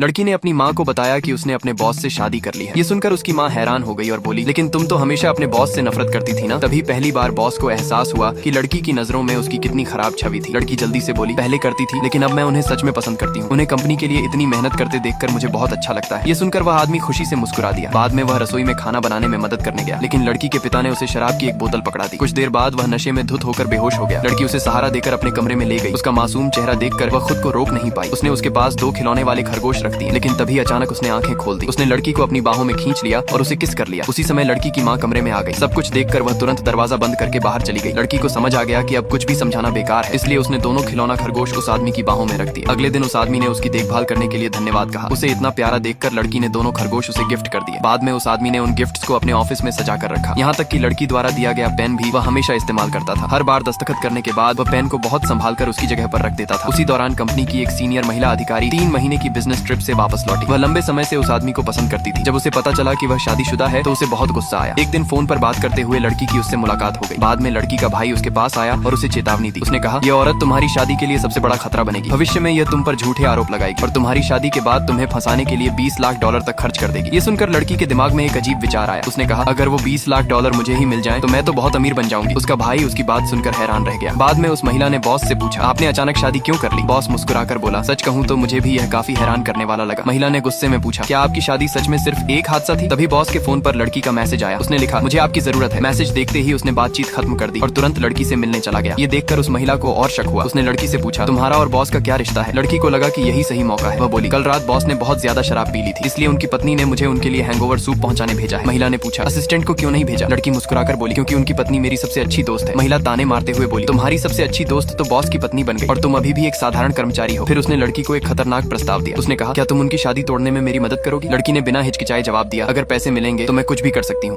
लड़की ने अपनी माँ को बताया कि उसने अपने बॉस से शादी कर ली है। ये सुनकर उसकी माँ हैरान हो गई और बोली, लेकिन तुम तो हमेशा अपने बॉस से नफरत करती थी ना। तभी पहली बार बॉस को एहसास हुआ कि लड़की की नजरों में उसकी कितनी खराब छवि थी। लड़की जल्दी से बोली, पहले करती थी, लेकिन अब मैं उन्हें सच में पसंद करती हूँ। उन्हें कंपनी के लिए इतनी मेहनत करते देखकर मुझे बहुत अच्छा लगता है। ये सुनकर वह आदमी खुशी से मुस्कुरा दिया। बाद में वह रसोई में खाना बनाने में मदद करने गया, लेकिन लड़की के पिता ने उसे शराब की एक बोतल पकड़ा दी। कुछ देर बाद वह नशे में धुत होकर बेहोश हो गया। लड़की उसे सहारा देकर अपने कमरे में ले गई। उसका मासूम चेहरा देखकर वह खुद को रोक नहीं पाई। उसने उसके पास 2 खिलौने वाले खरगोश रख दिए, लेकिन तभी अचानक उसने आंखें खोल दी। उसने लड़की को अपनी बाहों में खींच लिया और उसे किस कर लिया। उसी समय लड़की की माँ कमरे में आ गई। सब कुछ देखकर वह तुरंत दरवाजा बंद करके बाहर चली गई। लड़की को समझ आ गया कि अब कुछ भी समझाना बेकार है, इसलिए उसने दोनों खिलौना खरगोश उस आदमी की बाहों में रख दिए। अगले दिन उस आदमी ने उसकी देखभाल करने के लिए धन्यवाद कहा। उसे इतना प्यारा देखकर लड़की ने दोनों खरगोश उसे गिफ्ट कर दिए। बाद में उस आदमी ने उन गिफ्ट्स को अपने ऑफिस में सजा कर रखा। यहाँ तक कि लड़की द्वारा दिया गया पेन भी वह हमेशा इस्तेमाल करता था। हर बार दस्तखत करने के बाद वह पेन को बहुत संभाल कर उसकी जगह पर रख देता था। उसी दौरान कंपनी की एक सीनियर महिला अधिकारी 3 महीने की बिजनेस ट्रिप से वापस लौटी। वह लंबे समय से उस आदमी को पसंद करती थी। जब उसे पता चला कि वह शादीशुदा है तो उसे बहुत गुस्सा आया। एक दिन फोन पर बात करते हुए लड़की की उससे मुलाकात हो गई। बाद में लड़की का भाई उसके पास आया और उसे चेतावनी दी। उसने कहा, यह औरत तुम्हारी शादी के लिए सबसे बड़ा खतरा बनेगी। भविष्य में यह तुम पर झूठे आरोप लगाएगी और तुम्हारी शादी के बाद तुम्हें फंसाने के लिए $20 लाख तक खर्च कर देगी। ये सुनकर लड़की के दिमाग में एक अजीब विचार आया। उसने कहा, अगर वो $20 लाख मुझे ही मिल जाए तो मैं तो बहुत अमीर बन जाऊंगी। उसका भाई उसकी बात सुनकर हैरान रह गया। बाद में उस महिला ने बॉस से पूछा, आपने अचानक शादी क्यों कर ली? बॉस मुस्कुराकर बोला, सच कहूँ तो मुझे भी यह काफी हैरान करने वाला लगा। महिला ने गुस्से में पूछा, क्या आपकी शादी सच में सिर्फ एक हादसा थी? तभी बॉस के फोन पर लड़की का मैसेज आया। उसने लिखा, मुझे आपकी जरूरत है। मैसेज देखते ही उसने बातचीत खत्म कर दी और तुरंत लड़की से मिलने चला गया। ये देखकर उस महिला को और शक हुआ। उसने लड़की से पूछा, तुम्हारा और बॉस का क्या रिश्ता है? लड़की को लगा कि यही सही मौका है। वह बोली, कल रात बॉस ने बहुत ज्यादा शराब पी ली थी, इसलिए उनकी पत्नी ने मुझे उनके लिए हैंगओवर सूप पहुंचाने भेजा है। महिला ने पूछा, असिस्टेंट को क्यों नहीं भेजा? लड़की मुस्कुराकर बोली, क्योंकि उनकी पत्नी मेरी सबसे अच्छी दोस्त है। महिला ताने मारते हुए बोली, तुम्हारी सबसे अच्छी दोस्त तो बॉस की पत्नी बन गई और तुम अभी भी एक साधारण कर्मचारी हो। फिर उसने लड़की को एक खतरनाक प्रस्ताव दिया। उसने कहा, क्या तुम उनकी शादी तोड़ने में मेरी मदद करोगी? लड़की ने बिना हिचकिचाए जवाब दिया, अगर पैसे मिलेंगे तो मैं कुछ भी कर सकती हूँ।